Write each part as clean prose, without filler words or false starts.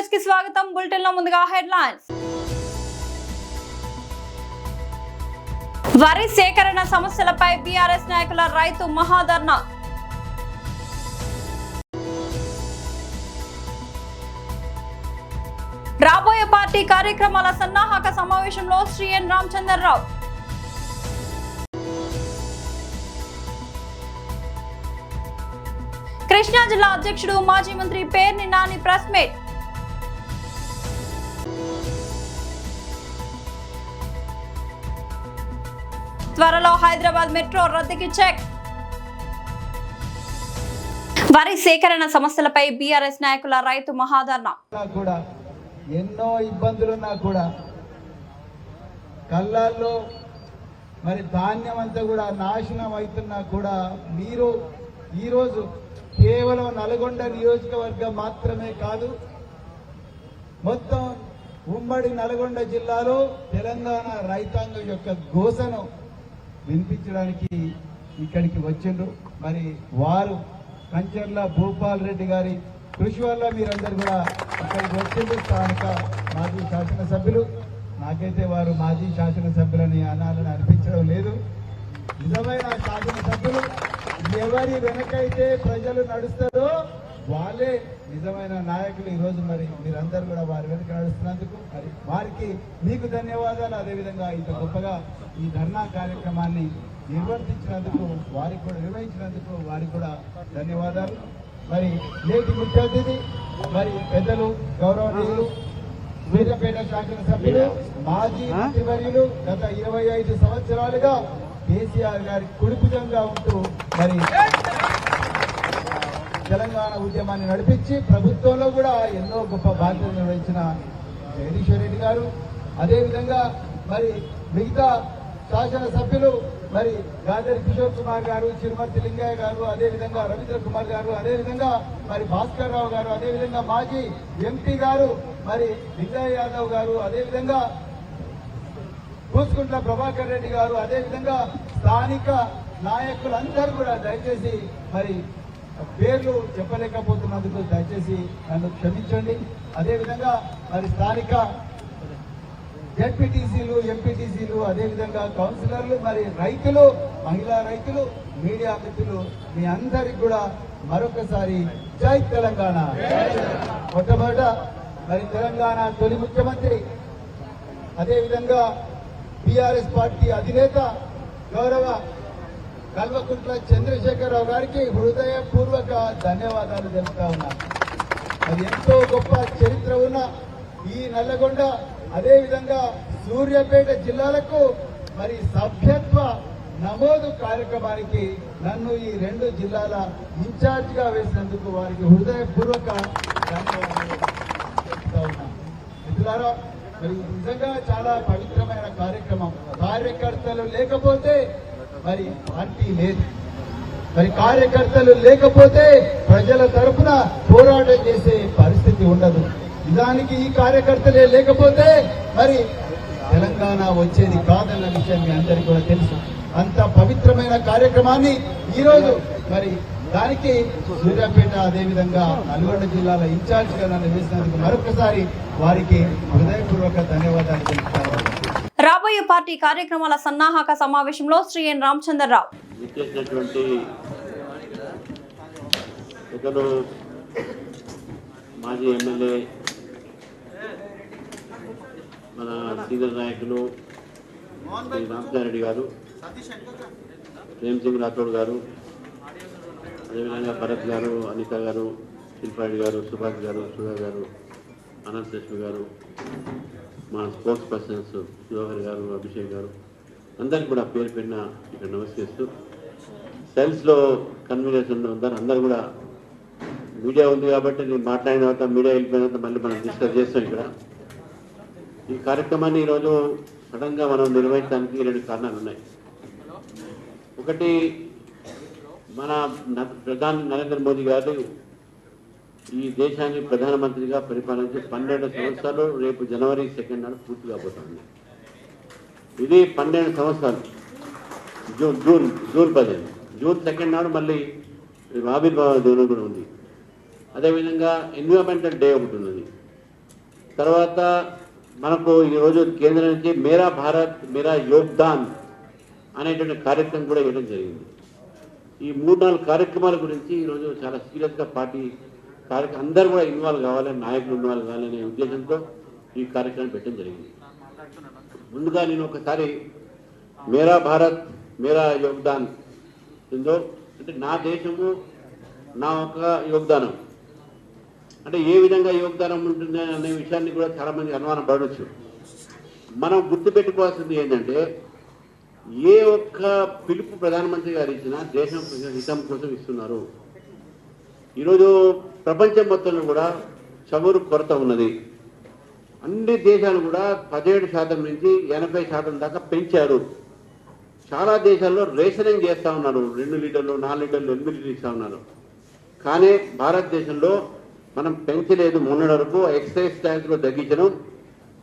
News కి స్వాగతం. Bulletin లో ముందుగా హెడ్లైన్స్. వరి సేకరణ సమస్యలపై బీఆర్ఎస్ నాయకుల రైతు మహాధర్నా. రాబోయే పార్టీ కార్యక్రమాల సన్నాహక సమావేశంలో శ్రీ ఎన్ రామచంద్రరావు. కృష్ణా జిల్లా అధ్యక్షుడు మాజీ మంత్రి పేర్ని నాని ప్రెస్ మీట్. త్వరలో హైదరాబాద్ మెట్రో రద్దుకి చెక్. వరి సేకరణ సమస్యలపై బీఆర్ఎస్ నాయకుల రైతు మహాధర్నా. కూడా ఎన్నో ఇబ్బందులున్నా కూడా కళ్ళాల్లో మరి ధాన్యం అంతా కూడా నాశనం అవుతున్నా కూడా మీరు ఈరోజు కేవలం నల్గొండ నియోజకవర్గం మాత్రమే కాదు, మొత్తం ఉమ్మడి నల్గొండ జిల్లాలో తెలంగాణ రైతాంగం యొక్క ఘోషను వినిపించడానికి ఇక్కడికి వచ్చిండ్రు. మరి వారు కంచర్ల భూపాల్ రెడ్డి గారి కృషి వల్ల మీరందరూ కూడా ఇక్కడికి వచ్చిండ్రు. స్థానిక మాజీ శాసనసభ్యులు, నాకైతే వారు మాజీ శాసనసభ్యులని అనాలని అనిపించడం లేదు. నిజమైన శాసనసభ్యులు ఎవరి వెనకైతే ప్రజలు నడుస్తారో వాళ్ళే నిజమైన నాయకులు. ఈరోజు మరి మీరందరూ కూడా వారి వెనుక నడుస్తున్నందుకు మరి వారికి మీకు ధన్యవాదాలు. అదేవిధంగా ఇంత గొప్పగా ఈ ధర్నా కార్యక్రమాన్ని నిర్వర్తించినందుకు, వారికి కూడా నిర్వహించినందుకు వారికి కూడా ధన్యవాదాలు. మరి నేటి ముఖ్య అతిథి మరి పెద్దలు గౌరవనీయులు సూర్యాపేట శాసనసభ్యులు మాజీ మంత్రివర్యులు, గత 25 సంవత్సరాలుగా కేసీఆర్ గారి కుడిభుజంగా ఉంటూ మరి తెలంగాణ ఉద్యమాన్ని నడిపించి ప్రభుత్వంలో కూడా ఎన్నో గొప్ప బాధ్యతలు నిర్వహించిన జగదీశ్వర్ రెడ్డి గారు, అదేవిధంగా మరి మిగతా శాసనసభ్యులు మరి గాదరి కిషోర్ కుమార్ గారు, చిరుమర్తి లింగయ్య గారు, అదేవిధంగా రవీంద్ర కుమార్ గారు, అదేవిధంగా మరి భాస్కర్ రావు గారు, అదేవిధంగా మాజీ ఎంపీ గారు మరి లింగయ్య యాదవ్ గారు, అదేవిధంగా పూసుకుంట్ల ప్రభాకర్ రెడ్డి గారు, అదేవిధంగా స్థానిక నాయకులందరూ కూడా దయచేసి మరి పేర్లు చెప్పలేకపోతున్నందుకు దయచేసి నన్ను క్షమించండి. అదేవిధంగా మరి స్థానిక జెడ్పీటీసీలు, ఎంపీటీసీలు, అదేవిధంగా కౌన్సిలర్లు, మరి రైతులు, మహిళా రైతులు, మీడియా మిత్రులు, మీ అందరికి కూడా మరొకసారి జై తెలంగాణ. మొట్టమొదట మరి తెలంగాణ తొలి ముఖ్యమంత్రి, అదేవిధంగా బీఆర్ఎస్ పార్టీ అధినేత గౌరవ కల్వకుంట్ల చంద్రశేఖరరావు గారికి హృదయపూర్వక ధన్యవాదాలు తెలుపుతా ఉన్నాను. అది ఎంతో గొప్ప చరిత్ర ఉన్న ఈ నల్లగొండ, అదేవిధంగా సూర్యాపేట జిల్లాలకు మరి సభ్యత్వ నమోదు కార్యక్రమానికి నన్ను ఈ 2 జిల్లాల ఇన్ఛార్జ్ గా వేసినందుకు వారికి హృదయపూర్వక ధన్యవాదాలు తెలుపుతా ఉన్నాను. మిత్రులారా, మరి నిజంగా చాలా పవిత్రమైన కార్యక్రమం. కార్యకర్తలు లేకపోతే మరి పార్టీ లేదు, మరి కార్యకర్తలు లేకపోతే ప్రజల తరఫున పోరాటం చేసే పరిస్థితి ఉండదు. నిజానికి ఈ కార్యకర్తలే లేకపోతే మరి తెలంగాణ వచ్చేది కాదన్న విషయం మీ అందరికీ కూడా తెలుసు. అంత పవిత్రమైన కార్యక్రమాన్ని ఈరోజు మరి దానికి సూర్యాపేట, అదేవిధంగా నల్గొండ జిల్లాల ఇన్ఛార్జ్ గా నన్ను వేసినందుకు మరొకసారి వారికి హృదయపూర్వక ధన్యవాదాలు తెలుపుతాను. రాబోయే పార్టీ కార్యక్రమాల సన్నాహక సమావేశంలో శ్రీ ఎన్ రామచంద్రరావు. మాజీ ఎమ్మెల్యే, మన సీనియర్ నాయకులు శ్రీ రామచంద్రారెడ్డి గారు, ప్రేమ్ సింగ్ రాథోడ్ గారు, అదేవిధంగా భరత్ గారు, అనిత గారు, శిల్పారెడ్డి గారు, సుభాష్ గారు, సుధా గారు, అనంత లక్ష్మి గారు, మా స్పోర్ట్స్ పర్సన్స్ జోహర్ గారు, అభిషేక్ గారు, అందరికి కూడా పేరు పెట్టిన ఇక్కడ నమస్కరిస్తూ, సెల్స్లో కన్వీనర్స్ ఉన్నారు అందరు కూడా. మీడియా ఉంది కాబట్టి నేను మాట్లాడిన తర్వాత మీడియా వెళ్ళిపోయిన తర్వాత మళ్ళీ మనం డిస్కస్ చేస్తాం. ఇక్కడ ఈ కార్యక్రమాన్ని ఈరోజు సడన్గా మనం నిర్వహించడానికి 2 కారణాలు ఉన్నాయి. ఒకటి, మన ప్రధాని నరేంద్ర మోదీ గారు ఈ దేశాన్ని ప్రధానమంత్రిగా పరిపాలించి 12 సంవత్సరాలు రేపు జనవరి 2 నాడు పూర్తి కాబోతుంది. ఇది 12 సంవత్సరాలు. జూన్ 15, జూన్ 2 నాడు మళ్ళీ ఆవిర్భావ దినం కూడా ఉంది. అదేవిధంగా ఎన్విరాన్మెంటల్ డే ఒకటి ఉన్నది. తర్వాత మనకు ఈరోజు కేంద్రం నుంచి మేరా భారత్ మేరా యోగ్దాన్ అనేటువంటి కార్యక్రమం కూడా ఇవ్వడం జరిగింది. ఈ 3-4 కార్యక్రమాల గురించి ఈరోజు చాలా సీరియస్గా పార్టీ అందరూ కూడా ఇన్వాల్వ్ కావాలి, నాయకులు ఇన్వాల్వ్ కావాలనే ఉద్దేశంతో ఈ కార్యక్రమం పెట్టడం జరిగింది. ముందుగా నేను ఒకసారి మేరా భారత్ మేరా యోగ్దాన్ ఉందో అంటే నా దేశము నా ఒక యోగ్దానం అంటే ఏ విధంగా యోగ్దానం ఉంటుంది అనే విషయాన్ని కూడా చాలా మంది అనుమానం పడవచ్చు. మనం గుర్తుపెట్టుకోవాల్సింది ఏంటంటే ఏ ఒక్క పిలుపు ప్రధానమంత్రి గారు ఇచ్చినా దేశం హితం కోసం ఇస్తున్నారు. ఈరోజు ప్రపంచం మొత్తంలో కూడా చమురు కొరత ఉన్నది. అన్ని దేశాలు కూడా 17% నుంచి 80% దాకా పెంచారు. చాలా దేశాల్లో రేషనింగ్ చేస్తూ ఉన్నారు, 2 లీటర్లు 4 లీటర్లు 8 లీటర్లు ఇస్తూ ఉన్నారు. కానీ భారతదేశంలో మనం పెంచలేదు. మొన్నటి వరకు ఎక్సైజ్ ట్యాక్స్లో తగ్గించడం,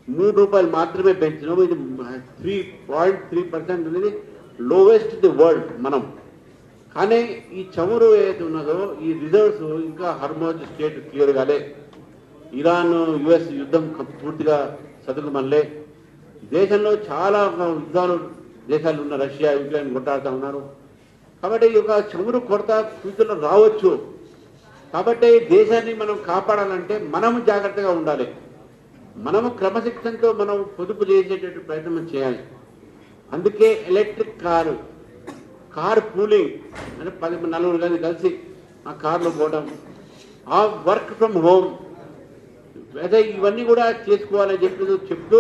₹3 మాత్రమే పెంచడం. ఇది 3.3% అనేది లోవెస్ట్ ది వరల్డ్ మనం. కానీ ఈ చమురు ఏదైతే ఉన్నదో ఈ రిజర్వ్స్ ఇంకా హర్మోజ్ స్టేట్ క్లియర్ కాలే. ఇరాన్ యుఎస్ యుద్ధం పూర్తిగా సదురుమల్లే. దేశంలో చాలా యుద్ధాలు దేశాలు ఉన్న రష్యా యుక్రెయిన్ కొట్టాడుతూ ఉన్నారు. కాబట్టి ఈ యొక్క చమురు కొరత ఫ్యూచర్లో రావచ్చు. కాబట్టి దేశాన్ని మనం కాపాడాలంటే మనము జాగ్రత్తగా ఉండాలి. మనము క్రమశిక్షణతో మనం పొదుపు చేసేటట్టు ప్రయత్నం చేయాలి. అందుకే ఎలక్ట్రిక్ కార్ పూలింగ్ అంటే 10 మంది కలిసి ఆ కార్లో పోవడం, ఆ వర్క్ ఫ్రమ్ హోమ్ అదే ఇవన్నీ కూడా చేసుకోవాలని చెప్తూ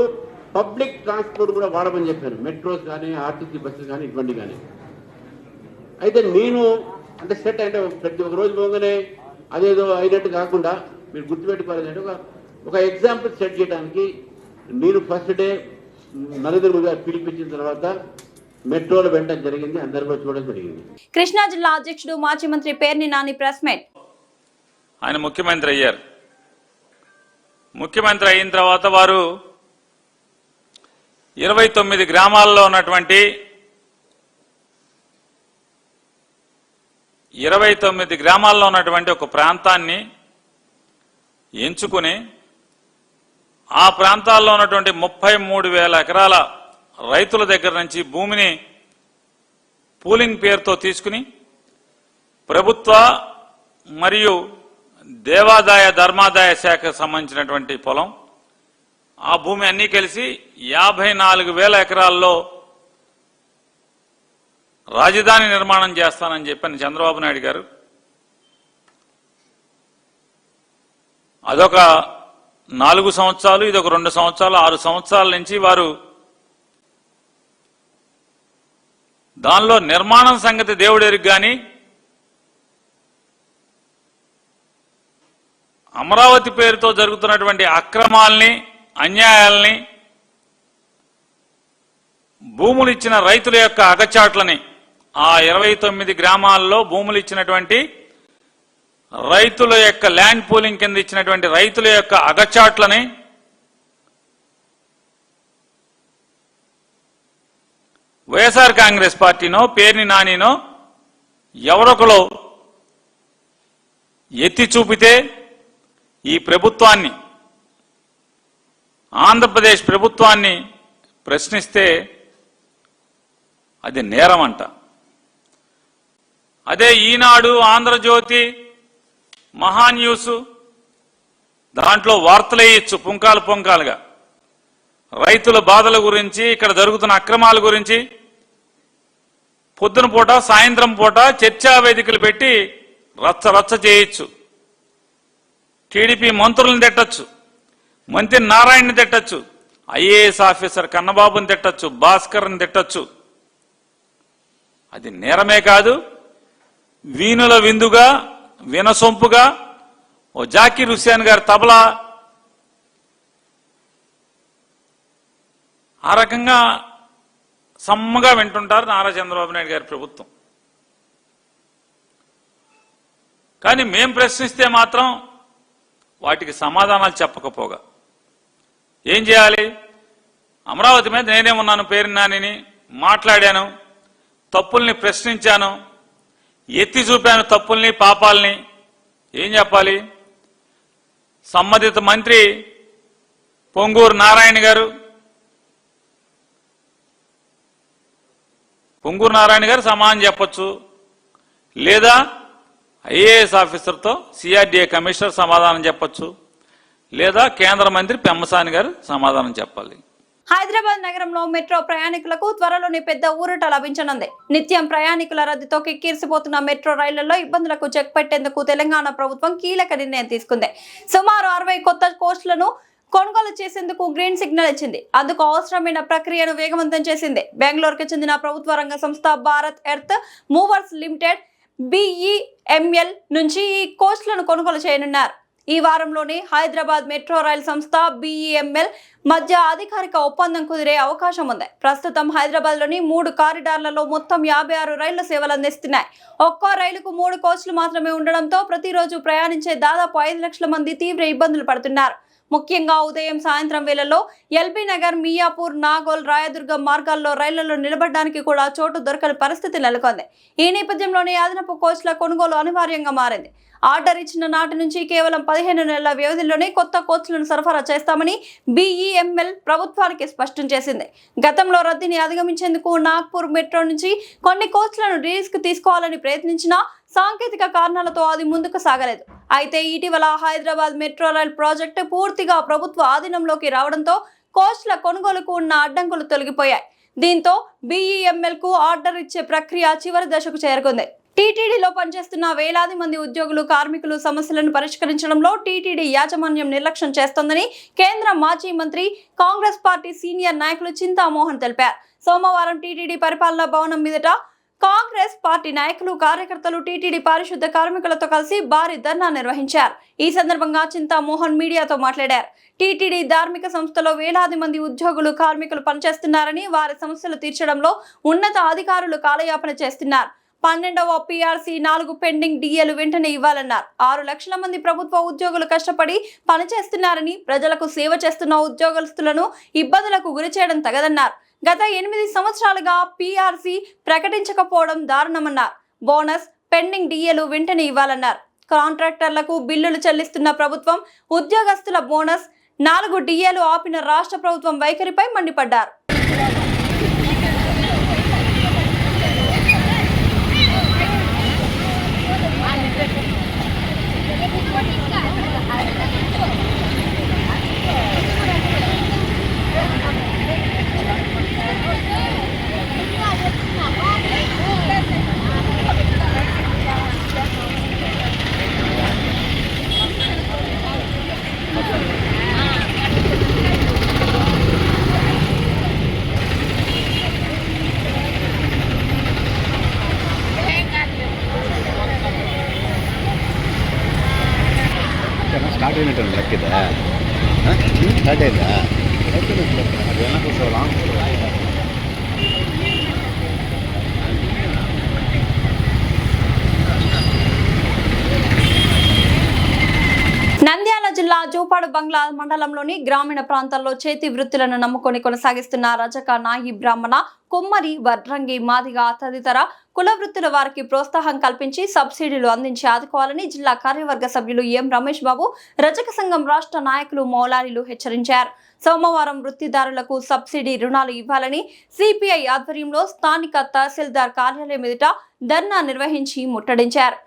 పబ్లిక్ ట్రాన్స్పోర్ట్ కూడా వాడమని చెప్పారు. మెట్రోస్ కానీ ఆర్టీసీ బస్సులు కానీ ఇటువంటి కానీ. అయితే నేను అంటే సెట్ అంటే ప్రతి ఒక్క రోజు పోగానే అదేదో అయినట్టు కాకుండా మీరు గుర్తుపెట్టుకోవాలంటే ఒక ఎగ్జాంపుల్ సెట్ చేయడానికి నేను ఫస్ట్ డే నరేంద్ర మోదీ గారు పిలిపించిన తర్వాత మెట్రోలో వెళ్ళడం జరిగింది. అందరూ కూడా చూడడం జరిగింది. కృష్ణా జిల్లా అధ్యక్షుడు మాజీ మంత్రి పేర్ని నాని ప్రెస్ మీట్. ఆయన ముఖ్యమంత్రి అయ్యారు. ముఖ్యమంత్రి అయిన తర్వాత వారు 29 గ్రామాల్లో ఉన్నటువంటి 29 గ్రామాల్లో ఉన్నటువంటి ఒక ప్రాంతాన్ని ఎంచుకుని ఆ ప్రాంతాల్లో ఉన్నటువంటి 33,000 ఎకరాల రైతుల దగ్గర నుంచి భూమిని పూలింగ్ పేరుతో తీసుకుని ప్రభుత్వ మరియు దేవాదాయ ధర్మాదాయ శాఖకు సంబంధించినటువంటి పొలం ఆ భూమి అన్నీ కలిసి 54,000 ఎకరాల్లో రాజధాని నిర్మాణం చేస్తానని చెప్పని చంద్రబాబు నాయుడు గారు అదొక 4 సంవత్సరాలు, ఇదొక 2 సంవత్సరాలు, 6 సంవత్సరాల నుంచి వారు దానిలో నిర్మాణం సంగతి దేవుడెరుగు గాని అమరావతి పేరుతో జరుగుతున్నటువంటి అక్రమాల్ని అన్యాయాల్ని భూములు ఇచ్చిన రైతుల యొక్క అగచాట్లని ఆ 29 గ్రామాల్లో భూములు ఇచ్చినటువంటి రైతుల యొక్క ల్యాండ్ పూలింగ్ కింద ఇచ్చినటువంటి రైతుల యొక్క అగచాట్లని వైఎస్ఆర్ కాంగ్రెస్ పార్టీనో పేర్ని నానినో ఎవరొకలో ఎత్తి చూపితే ఈ ప్రభుత్వాన్ని ఆంధ్రప్రదేశ్ ప్రభుత్వాన్ని ప్రశ్నిస్తే అది నేరం అంట. అదే ఈనాడు, ఆంధ్రజ్యోతి, మహాన్యూస్ దాంట్లో వార్తలు వేయచ్చు పుంకాలుగా రైతుల బాధల గురించి, ఇక్కడ జరుగుతున్న అక్రమాల గురించి పొద్దున పూట సాయంత్రం పూట చర్చా వేదికలు పెట్టి రచ్చ చేయొచ్చు. టీడీపీ మంత్రులను తిట్టచ్చు, మంత్రి నారాయణని తిట్టచ్చు, ఐఏఎస్ ఆఫీసర్ కన్నబాబుని తిట్టచ్చు, భాస్కర్ని తిట్టచ్చు. అది నేరమే కాదు, వీణుల విందుగా వినసొంపుగా ఓ జాకీర్ హుస్సేన్ గారి తబలా ఆ రకంగా సమ్మగా వింటుంటారు నారా చంద్రబాబు నాయుడు గారి ప్రభుత్వం. కానీ మేం ప్రశ్నిస్తే మాత్రం వాటికి సమాధానాలు చెప్పకపోగా ఏం చేయాలి? అమరావతి మీద నేనే ఉన్నాను, పేరు నానిని మాట్లాడాను, తప్పుల్ని ప్రశ్నించాను, ఎత్తి చూపాను తప్పుల్ని పాపాలని. ఏం చెప్పాలి? సంబంధిత మంత్రి పొంగూరు నారాయణ గారు, పొంగూరు నారాయణ గారు సమాధానం చెప్పొచ్చు, లేదా ఐఏఎస్ ఆఫీసర్తో సిఆర్డీఏ కమిషనర్ సమాధానం చెప్పొచ్చు, లేదా కేంద్ర మంత్రి పెమ్మసాని గారు సమాధానం చెప్పాలి. హైదరాబాద్ నగరంలో మెట్రో ప్రయాణికులకు త్వరలోనే పెద్ద ఊరట లభించనుంది. నిత్యం ప్రయాణికుల రద్దీతో కిక్కిరిసిపోతున్న మెట్రో రైళ్లలో ఇబ్బందులకు చెక్ పెట్టేందుకు తెలంగాణ ప్రభుత్వం కీలక నిర్ణయం తీసుకుంది. సుమారు 60 కొత్త కోచ్లను కొనుగోలు చేసేందుకు గ్రీన్ సిగ్నల్ ఇచ్చింది. అందుకు అవసరమైన ప్రక్రియను వేగవంతం చేసింది. బెంగళూరుకు చెందిన ప్రభుత్వ రంగ సంస్థ Bharat earth movers limited BEML నుంచి ఈ కోచ్లను కొనుగోలు చేయనున్నారు. ఈ వారంలోనే హైదరాబాద్ మెట్రో రైల్ సంస్థ BEML మధ్య అధికారిక ఒప్పందం కుదిరే అవకాశం ఉంది. ప్రస్తుతం హైదరాబాద్ లోని 3 కారిడార్లలో మొత్తం 56 రైళ్ల సేవలు అందిస్తున్నాయి. ఒక్కో రైలుకు 3 కోచ్లు మాత్రమే ఉండడంతో ప్రతిరోజు ప్రయాణించే దాదాపు 5 లక్షల మంది తీవ్ర ఇబ్బందులు పడుతున్నారు. ముఖ్యంగా ఉదయం సాయంత్రం వేళల్లో ఎల్బీ నగర్, మియాపూర్, నాగోల్, రాయదుర్గం మార్గాల్లో రైళ్లలో నిలబడడానికి కూడా చోటు దొరకని పరిస్థితి నెలకొంది. ఈ నేపథ్యంలోనే అదనపు కోచ్ల కొనుగోలు అనివార్యంగా మారింది. ఆర్డర్ ఇచ్చిన నాటి నుంచి కేవలం 15 నెలల వ్యవధిలోనే కొత్త కోచ్లను సరఫరా చేస్తామని BEML ప్రభుత్వానికి స్పష్టం చేసింది. గతంలో రద్దీని అధిగమించేందుకు నాగ్పూర్ మెట్రో నుంచి కొన్ని కోచ్లను రిలీజ్కు తీసుకోవాలని ప్రయత్నించినా సాంకేతిక కారణాలతో అది ముందుకు సాగలేదు. అయితే ఇటీవల హైదరాబాద్ మెట్రో రైల్ ప్రాజెక్టు పూర్తిగా ప్రభుత్వ ఆధీనంలోకి రావడంతో కోచ్ల కొనుగోలుకు ఉన్న అడ్డంకులు తొలగిపోయాయి. దీంతో BEMLకు ఆర్డర్ ఇచ్చే ప్రక్రియ చివరి దశకు చేరుకుంది. టీటీడీలో పనిచేస్తున్న వేలాది మంది ఉద్యోగులు, కార్మికులు సమస్యలను పరిష్కరించడంలో టీటీడీ యాజమాన్యం నిర్లక్ష్యం చేస్తోందని కేంద్ర మాజీ మంత్రి, కాంగ్రెస్ పార్టీ సీనియర్ నాయకులు చింతామోహన్ తెలిపారు. సోమవారం టీటీడీ పరిపాలనా భవనం మీదట కాంగ్రెస్ పార్టీ నాయకులు, కార్యకర్తలు టీటీడీ పారిశుద్ధ కార్మికులతో కలిసి భారీ ధర్నా నిర్వహించారు. ఈ సందర్భంగా చింతామోహన్ మీడియాతో మాట్లాడారు. టీటీడీ ధార్మిక సంస్థలో వేలాది మంది ఉద్యోగులు, కార్మికులు పనిచేస్తున్నారని, వారి సమస్యలు తీర్చడంలో ఉన్నత అధికారులు కాలయాపన చేస్తున్నారు. 12వ PRC 4 పెండింగ్ DAలు వెంటనే ఇవ్వాలన్నారు. 6 లక్షల మంది ప్రభుత్వ ఉద్యోగులు కష్టపడి పనిచేస్తున్నారని, ప్రజలకు సేవ చేస్తున్న ఉద్యోగస్తులను ఇబ్బందులకు గురి చేయడం తగదన్నారు. గత 8 సంవత్సరాలుగా PRC ప్రకటించకపోవడం దారుణమన్నారు. బోనస్, పెండింగ్ DAలు వెంటనే ఇవ్వాలన్నారు. కాంట్రాక్టర్లకు బిల్లులు చెల్లిస్తున్న ప్రభుత్వం ఉద్యోగస్తుల బోనస్, 4 DAలు ఆపిన రాష్ట్ర ప్రభుత్వం వైఖరిపై మండిపడ్డారు. స్టార్ట్ అయినట్టు లెక్కిదా స్టార్ట్ అయిందా అదేనా కూర్చోవాలా నంద్యాల జిల్లా జూపాడు బంగ్లా మండలంలోని గ్రామీణ ప్రాంతాల్లో చేతి వృత్తులను నమ్ముకొని కొనసాగిస్తున్న రజక, నాయి బ్రాహ్మణ, కుమ్మరి, వడ్రంగి, మాదిగ తదితర కుల వృత్తుల వారికి ప్రోత్సాహం కల్పించి సబ్సిడీలు అందించి ఆదుకోవాలని జిల్లా కార్యవర్గ సభ్యులు ఎం రమేష్ బాబు, రజక సంఘం రాష్ట్ర నాయకులు మౌలాలీలు హెచ్చరించారు. సోమవారం వృత్తిదారులకు సబ్సిడీ రుణాలు ఇవ్వాలని సిపిఐ ఆధ్వర్యంలో స్థానిక తహసీల్దార్ కార్యాలయం ఎదుట ధర్నా నిర్వహించి ముట్టడించారు.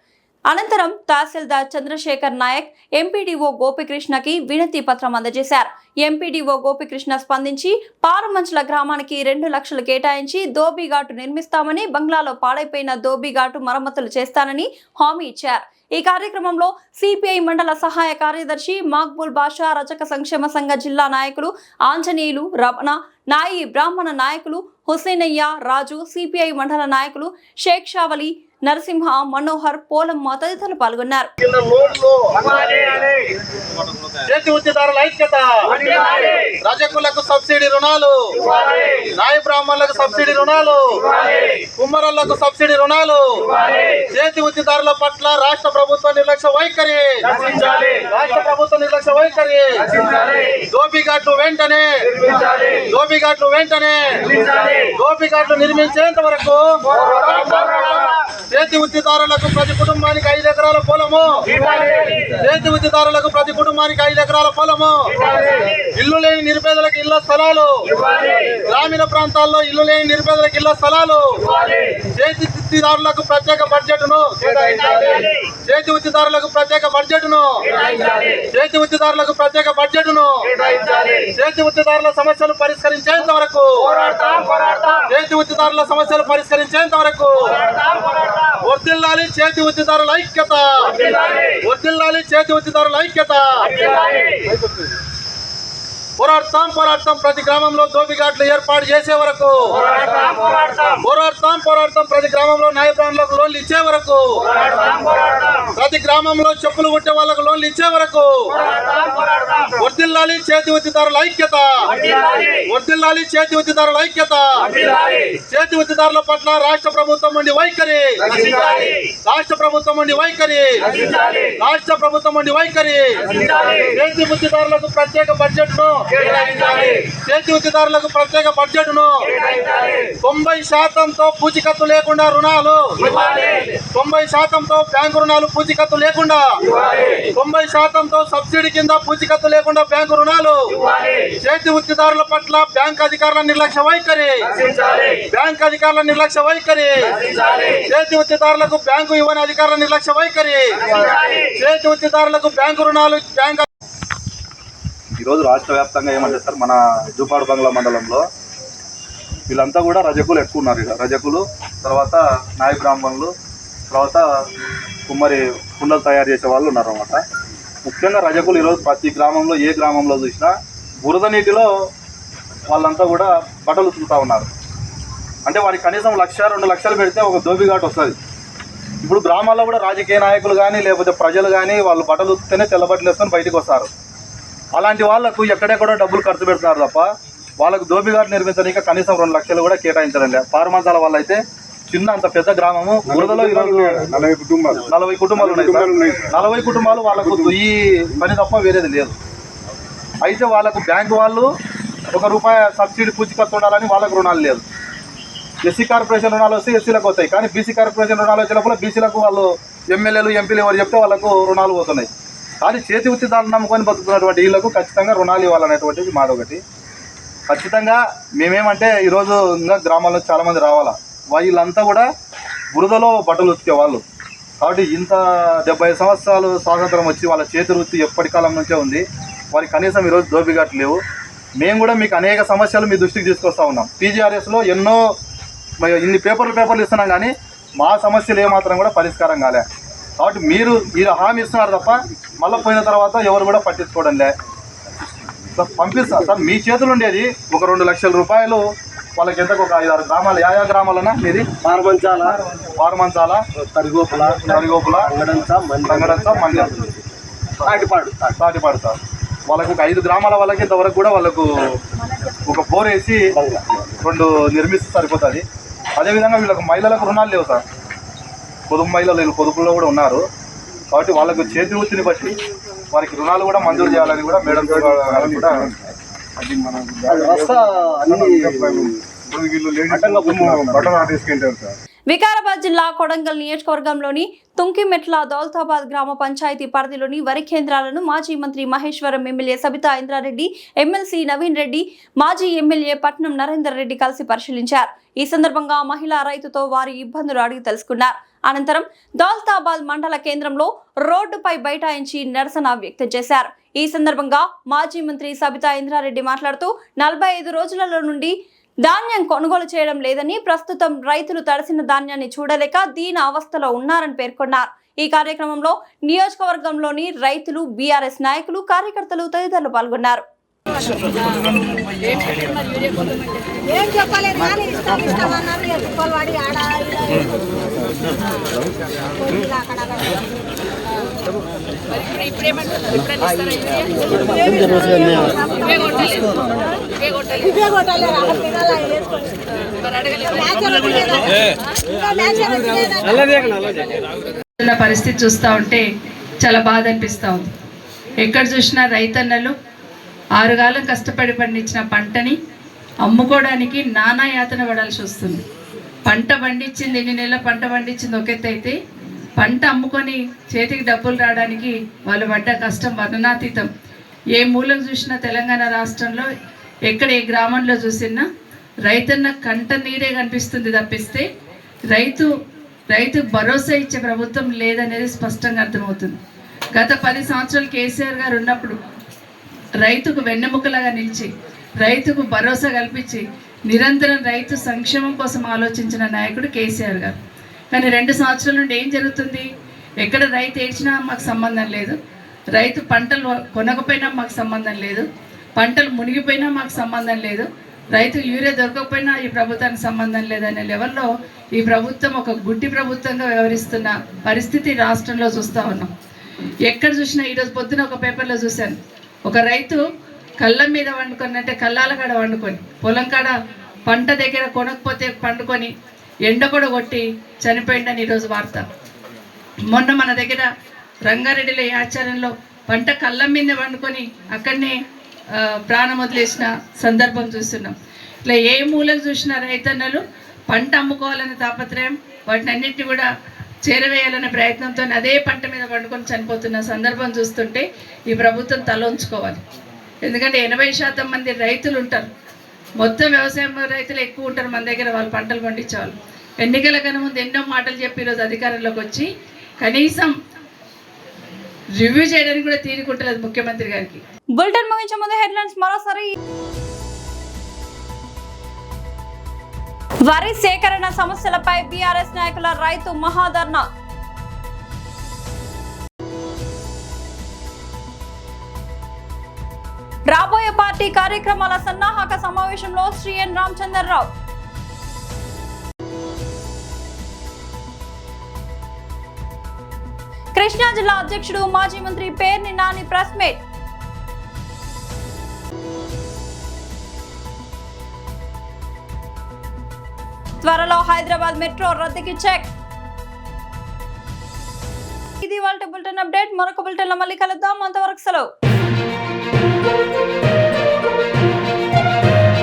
అనంతరం తహసీల్దార్ చంద్రశేఖర్ నాయక్ ఎంపీడీఓ గోపికృష్ణకి వినతి పత్రం అందజేశారు. ఎంపీడీఓ గోపికృష్ణ స్పందించి పారమంచుల గ్రామానికి 2 లక్షలు కేటాయించి దోబిఘాటు నిర్మిస్తామని, బంగ్లాలో పాడైపోయిన దోబిఘాటు మరమ్మతులు చేస్తానని హామీ ఇచ్చారు. ఈ కార్యక్రమంలో సిపిఐ మండల సహాయ కార్యదర్శి మక్బూల్ బాషా, రజక సంక్షేమ సంఘ జిల్లా నాయకులు ఆంజనేయులు, రమణ, నాయి బ్రాహ్మణ నాయకులు హుసేనయ్య, రాజు, సిపిఐ మండల నాయకులు షేక్ షావలి, నరసింహ, మనోహర్, పోలమ్మ తదితరులు పాల్గొన్నారు. చేతి ఉద్యోగాల ఐక్యత, రజకులకు సబ్సిడీ రుణాలు, నాయ బ్రాహ్మణులకు సబ్సిడీ రుణాలు, కుమ్మరులకు సబ్సిడీ రుణాలు, చేతి ఉద్యోగాల పట్ల రాష్ట్ర ప్రభుత్వ నిర్లక్ష్య వైఖరి, రాష్ట్ర ప్రభుత్వ నిర్లక్ష్య వైఖరి, దోబిఘాట్లు వెంటనే, దోబిఘాట్లు వెంటనే, దోబిఘాట్లు నిర్మించేంత వరకు చేతి వృత్తిదారులకు ప్రతి కుటుంబానికి 5 ఎకరాల పొలము. చేతి వృత్తిదారులకు ప్రతి కుటుంబానికి 5 ఎకరాల పొలము. ఇల్లు లేని నిరుపేదలకు ఇళ్ల స్థలాలు. గ్రామీణ ప్రాంతాల్లో ఇల్లు లేని నిరుపేదలకు ఇళ్ల స్థలాలు. చేతి వృత్తిదారులకు ప్రత్యేక బడ్జెట్ను. చేతి వృత్తిదారులకు ప్రత్యేక బడ్జెట్ను. చేతి వృత్తిదారులకు ప్రత్యేక బడ్జెట్ను. చేతి వృత్తిదారుల సమస్యలు పరిష్కరించేంత వరకు. చేతి వృత్తిదారుల సమస్యలు పరిష్కరించేంత వరకు. వర్ధిల్లాలి చేతి వృత్తిదారుల ఐక్యత. వర్ధిల్లాలి చేతి వృత్తిదారుల ఐక్యత. పోరాడతాం ప్రతి గ్రామంలో దోపిఘాట్లు ఏర్పాటు చేసే వరకు. పోరాడతాం ప్రతి గ్రామంలో న్యాయ బ్రాండ్లకు లోన్లు ఇచ్చే వరకు. ప్రతి గ్రామంలో చెప్పులు కుట్టే వాళ్ళకు లోన్లు ఇచ్చే వరకు. వర్ధిల్లాలి చేతి వృత్తిదారుల ఐక్యత. వర్ధిల్లాలి చేతి వృత్తిదారుల ఐక్యత. చేతి వృత్తిదారుల పట్ల రాష్ట్ర ప్రభుత్వం నుండి వైఖరి. రాష్ట్ర ప్రభుత్వం నుండి వైఖరి. రాష్ట్ర ప్రభుత్వం నుండి వైఖరి. చేతి వృత్తిదారులకు ప్రత్యేక బడ్జెట్ను. చేతి వృత్తిదారులకు ప్రత్యేక బడ్జెట్ను. 90% పూచికత్తు లేకుండా రుణాలు. 90% బ్యాంకు రుణాలు పూచికత్తు లేకుండా. 90% సబ్సిడీ కింద పూచికత్తు లేకుండా బ్యాంకు రుణాలు. చేతి వృత్తిదారుల పట్ల బ్యాంక్ అధికారుల నిర్లక్ష్య వైఖరి. బ్యాంక్ అధికారుల నిర్లక్ష్య వైఖరి. చేతి వృత్తిదారులకు బ్యాంకు ఇవ్వని అధికారుల నిర్లక్ష్య వైఖరి. చేతి వృత్తిదారులకు బ్యాంకు రుణాలు. బ్యాంక్ ఈరోజు రాష్ట్ర వ్యాప్తంగా ఏమంటే సార్, మన జూపాడు బంగ్లా మండలంలో వీళ్ళంతా కూడా రజకులు ఎక్కువ ఉన్నారు. రజకులు, తర్వాత నాయ బ్రాహ్మణులు, తర్వాత కుమ్మరి కుండలు తయారు చేసే వాళ్ళు ఉన్నారు అన్నమాట. ముఖ్యంగా రజకులు ఈరోజు ప్రతి గ్రామంలో, ఏ గ్రామంలో చూసినా బురద నీటిలో వాళ్ళంతా కూడా బట్టలు ఉతుకుతూ ఉన్నారు. అంటే వారికి కనీసం 1-2 లక్షలు పెడితే ఒక దోబిఘాట్ వస్తుంది. ఇప్పుడు గ్రామాల్లో కూడా రాజకీయ నాయకులు కానీ లేకపోతే ప్రజలు కానీ వాళ్ళు బట్టలు ఉతికితేనే తెల్ల బట్టలు వేసుకొని బయటకు వస్తారు. అలాంటి వాళ్ళకు ఎక్కడెక్కడో డబ్బులు ఖర్చు పెడుతున్నారు తప్ప వాళ్ళకు దోబిఘాట్ నిర్మించడానికి కనీసం 2 లక్షలు కూడా కేటాయించడండి. పారుమంచాల వల్ల అయితే చిన్న అంత పెద్ద గ్రామము బురదలో ఈరోజు 40 కుటుంబాలు ఉన్నాయి. 40 కుటుంబాలు వాళ్ళకు ఈ పని తప్ప వేరేది లేదు. అయితే వాళ్ళకు బ్యాంకు వాళ్ళు ₹1 సబ్సిడీ పూచికత్తు ఉండాలని వాళ్ళకు రుణాలు లేదు. ఎస్సీ కార్పొరేషన్ రుణాలు వస్తే ఎస్సీలకు వస్తాయి, కానీ బీసీ కార్పొరేషన్ రుణాలు వచ్చినప్పుడు బీసీలకు వాళ్ళు ఎమ్మెల్యేలు ఎంపీలు ఎవరు చెప్తే వాళ్ళకు రుణాలు పోతున్నాయి. కానీ చేతి వృత్తిదారులు నమ్ముకొని బతుకుతున్నటువంటి వీళ్ళకు ఖచ్చితంగా రుణాలు ఇవ్వాలనేటువంటిది మాదొకటి. ఖచ్చితంగా మేమేమంటే ఈరోజు ఇంకా గ్రామాల్లో చాలామంది రావాలా. వీళ్ళంతా కూడా బురదలో బట్టలు ఉతికే వాళ్ళు కాబట్టి ఇంత 70 సంవత్సరాలు స్వాతంత్రం వచ్చి వాళ్ళ చేతి వృత్తి ఎప్పటి కాలం నుంచే ఉంది. వారికి కనీసం ఈరోజు దోబిఘాట్లు లేవు. మేము కూడా మీకు అనేక సమస్యలు మీ దృష్టికి తీసుకొస్తూ ఉన్నాం. టీజీఆర్ఎస్లో ఎన్నో ఇన్ని పేపర్లు ఇస్తున్నాం, కానీ మా సమస్యలు ఏమాత్రం కూడా పరిష్కారం కాలే. కాబట్టి మీరు హామీ ఇస్తున్నారు తప్ప మళ్ళీ పోయిన తర్వాత ఎవరు కూడా పట్టించుకోవడం లే. పంపిస్తారు సార్, మీ చేతులు ఉండేది ఒక 2 లక్షల రూపాయలు వాళ్ళకి ఎంతకు ఒక 5-6 గ్రామాలు. యా గ్రామాలన్నా మీది? పారుమంచాల, తరిగోపుల, రంగడంచ, మండ్యం, తాటిపాడు సార్. వాళ్ళకు ఒక 5 గ్రామాల వాళ్ళకి ఇంతవరకు కూడా వాళ్ళకు ఒక బోర్ వేసి 2 నిర్మిస్తే సరిపోతుంది. అదేవిధంగా వీళ్ళకు మహిళలకు రుణాలు లేవు సార్. పొదుపు మహిళలు పొదుపులో కూడా ఉన్నారు. కాబట్టి వాళ్ళకు చేతి వృత్తిని బట్టి వారికి రుణాలు కూడా మంజూరు చేయాలని కూడా మేడం కూడా వికారాబాద్ జిల్లా కొడంగల్ నియోజకవర్గంలోని తుంకిమెట్ల దౌలతాబాద్ గ్రామ పంచాయతీ పరిధిలోని వరి కేంద్రాలను మాజీ మంత్రి మహేశ్వరం ఎమ్మెల్యే సబితా ఇంద్రారెడ్డి, ఎమ్మెల్సీ నవీన్ రెడ్డి, మాజీ ఎమ్మెల్యే పట్నం నరేందర్ రెడ్డి కలిసి పరిశీలించారు. ఈ సందర్భంగా మహిళా రైతుతో వారి ఇబ్బందులు అడిగి తెలుసుకున్నారు. అనంతరం దౌలతాబాద్ మండల కేంద్రంలో రోడ్డుపై బైఠాయించి నిరసన వ్యక్తం చేశారు. ఈ సందర్భంగా మాజీ మంత్రి సబితా ఇంద్రారెడ్డి మాట్లాడుతూ 45 రోజులలో నుండి ధాన్యం కొనుగోలు చేయడం లేదని, ప్రస్తుతం రైతులు తడిసిన ధాన్యాన్ని చూడలేక దీన అవస్థలో ఉన్నారని పేర్కొన్నారు. ఈ కార్యక్రమంలో నియోజకవర్గంలోని రైతులు, బీఆర్ఎస్ నాయకులు, కార్యకర్తలు తదితరులు పాల్గొన్నారు. ఏం చెప్పలేదు కానీ ఇష్టమన్నారు ఎత్తుకోలు వాడి ఆడ పరిస్థితి చూస్తూ ఉంటే చాలా బాధ అనిపిస్తూ ఉంది. ఎక్కడ చూసినా రైతన్నలు 6 కాలం కష్టపడి పండించిన పంటని అమ్ముకోవడానికి నానా యాతన పడాల్సి వస్తుంది. పంట పండించింది ఎన్ని నెలల పంట పండించింది ఒక ఎత్తు అయితే పంట అమ్ముకొని చేతికి డబ్బులు రావడానికి వాళ్ళు పడ్డ కష్టం వర్ణనాతీతం. ఏ మూలకు చూసినా తెలంగాణ రాష్ట్రంలో ఎక్కడ ఏ గ్రామంలో చూసినా రైతన్న కంట నీరే కనిపిస్తుంది తప్పిస్తే రైతు భరోసా ఇచ్చే ప్రభుత్వం లేదనేది స్పష్టంగా అర్థమవుతుంది. గత 10 సంవత్సరాలు కేసీఆర్ గారు ఉన్నప్పుడు రైతుకు వెన్నెముకలాగా నిలిచి రైతుకు భరోసా కల్పించి నిరంతరం రైతు సంక్షేమం కోసం ఆలోచించిన నాయకుడు కేసీఆర్ గారు. కానీ 2 సంవత్సరాల నుండి ఏం జరుగుతుంది? ఎక్కడ రైతు ఏడ్చినా మాకు సంబంధం లేదు, రైతు పంటలు కొనకపోయినా మాకు సంబంధం లేదు, పంటలు మునిగిపోయినా మాకు సంబంధం లేదు, రైతు యూరియా దొరకకపోయినా ఈ ప్రభుత్వానికి సంబంధం లేదనే లెవెల్లో ఈ ప్రభుత్వం ఒక గుడ్డి ప్రభుత్వంగా వ్యవహరిస్తున్న పరిస్థితి రాష్ట్రంలో చూస్తూ ఉన్నాం. ఎక్కడ చూసినా ఈరోజు పొద్దున ఒక పేపర్లో చూశాను, ఒక రైతు కళ్ళ మీద వండుకొని అంటే కళ్ళాల కాడ వండుకొని పొలం కాడ పంట దగ్గర కొనకపోతే పండుకొని ఎండ కూడా కొట్టి చనిపోయిందని ఈరోజు వార్త. మొన్న మన దగ్గర రంగారెడ్డిలో ఈ ఆచారంలో పంట కళ్ళ మీద వండుకొని అక్కడనే ప్రాణం వదిలేసిన సందర్భం చూస్తున్నాం. ఇట్లా ఏ మూలకు చూసినా రైతన్నలు పంట అమ్ముకోవాలనే తాపత్రయం, వాటిని అన్నింటినీ కూడా చేరవేయాలనే ప్రయత్నంతో అదే పంట మీద వండుకొని చనిపోతున్న సందర్భం చూస్తుంటే ఈ ప్రభుత్వం తలొంచుకోవాలి. ఎందుకంటే 80% మంది రైతులు ఉంటారు, మొత్తం వ్యవసాయం రైతులు ఎక్కువ ఉంటారు మన దగ్గర, వాళ్ళు పంటలు పండించేవాళ్ళు. ఎన్నికల కన్నా ముందు ఎన్నో మాటలు చెప్పి ఈరోజు అధికారంలోకి వచ్చి కనీసం రివ్యూ చేయడానికి కూడా తీరుకుంటలేదు ముఖ్యమంత్రి గారికి. బులెటిన్ ముగించే ముందు హెడ్లైన్స్ మరోసారి. వరి సేకరణ సమస్యలపై బీఆర్ఎస్ నాయకుల రైతు మహాధర్నా. రాబోయే పార్టీ కార్యక్రమాల సన్నాహక సమావేశంలో శ్రీ ఎన్ రామచంద్రరావు. కృష్ణా జిల్లా అధ్యక్షుడు మాజీ మంత్రి పేర్ని నాని ప్రెస్ మీట్. త్వరలో హైదరాబాద్ మెట్రో రద్దుకి చెక్. ఇది వాళ్ళ బులెటిన్ అప్డేట్. మరొక బులెటిన్ లో మళ్ళీ కలుద్దాం. అంతవరకు సెలవు.